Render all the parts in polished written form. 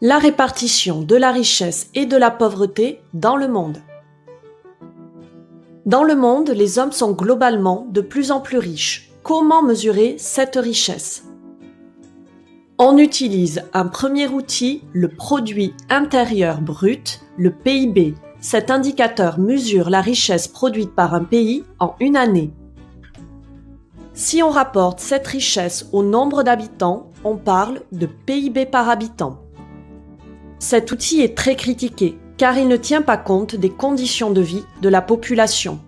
La répartition de la richesse et de la pauvreté dans le monde. Dans le monde, les hommes sont globalement de plus en plus riches. Comment mesurer cette richesse? On utilise un premier outil, le produit intérieur brut, le PIB. Cet indicateur mesure la richesse produite par un pays en une année. Si on rapporte cette richesse au nombre d'habitants, on parle de PIB par habitant. Cet outil est très critiqué car il ne tient pas compte des conditions de vie de la population.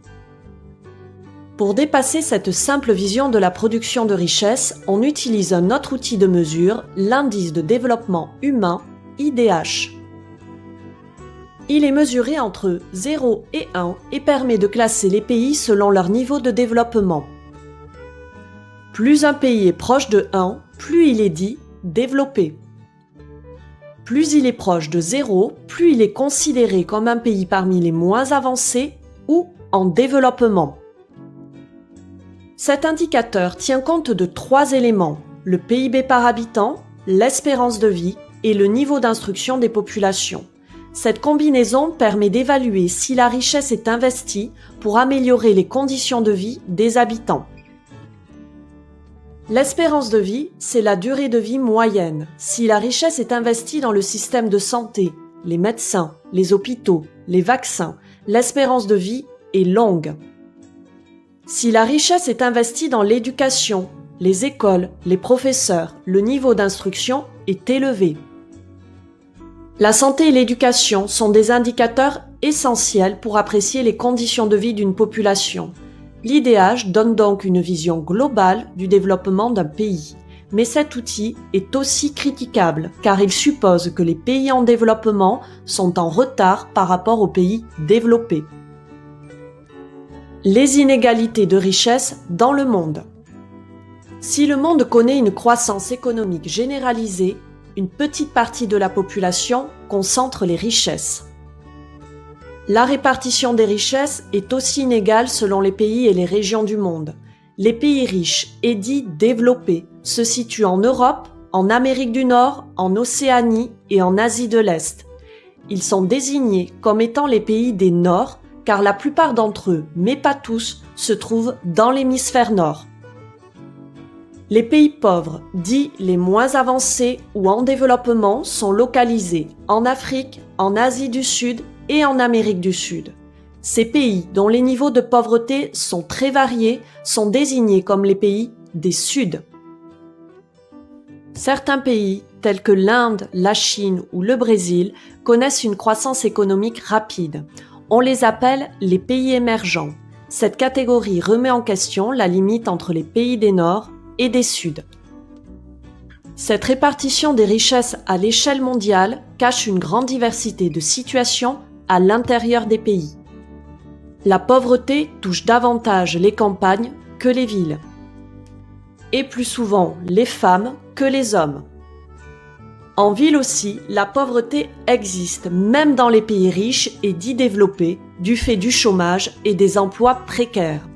Pour dépasser cette simple vision de la production de richesse, on utilise un autre outil de mesure, l'indice de développement humain, IDH. Il est mesuré entre 0 et 1 et permet de classer les pays selon leur niveau de développement. Plus un pays est proche de 1, plus il est dit développé. Plus il est proche de 0, plus il est considéré comme un pays parmi les moins avancés ou en développement. Cet indicateur tient compte de 3 éléments, le PIB par habitant, l'espérance de vie et le niveau d'instruction des populations. Cette combinaison permet d'évaluer si la richesse est investie pour améliorer les conditions de vie des habitants. L'espérance de vie, c'est la durée de vie moyenne. Si la richesse est investie dans le système de santé, les médecins, les hôpitaux, les vaccins, l'espérance de vie est longue. Si la richesse est investie dans l'éducation, les écoles, les professeurs, le niveau d'instruction est élevé. La santé et l'éducation sont des indicateurs essentiels pour apprécier les conditions de vie d'une population. L'IDH donne donc une vision globale du développement d'un pays. Mais cet outil est aussi critiquable car il suppose que les pays en développement sont en retard par rapport aux pays développés. Les inégalités de richesse dans le monde. Si le monde connaît une croissance économique généralisée, une petite partie de la population concentre les richesses. La répartition des richesses est aussi inégale selon les pays et les régions du monde. Les pays riches et dits développés se situent en Europe, en Amérique du Nord, en Océanie et en Asie de l'Est. Ils sont désignés comme étant les pays des Nord car la plupart d'entre eux, mais pas tous, se trouvent dans l'hémisphère nord. Les pays pauvres, dits les moins avancés ou en développement, sont localisés en Afrique, en Asie du Sud et en Amérique du Sud. Ces pays, dont les niveaux de pauvreté sont très variés, sont désignés comme les pays des Suds. Certains pays, tels que l'Inde, la Chine ou le Brésil, connaissent une croissance économique rapide. On les appelle les pays émergents. Cette catégorie remet en question la limite entre les pays des Nord et des Sud. Cette répartition des richesses à l'échelle mondiale cache une grande diversité de situations à l'intérieur des pays. La pauvreté touche davantage les campagnes que les villes, et plus souvent les femmes que les hommes. En ville aussi, la pauvreté existe, même dans les pays riches et dits développés, du fait du chômage et des emplois précaires.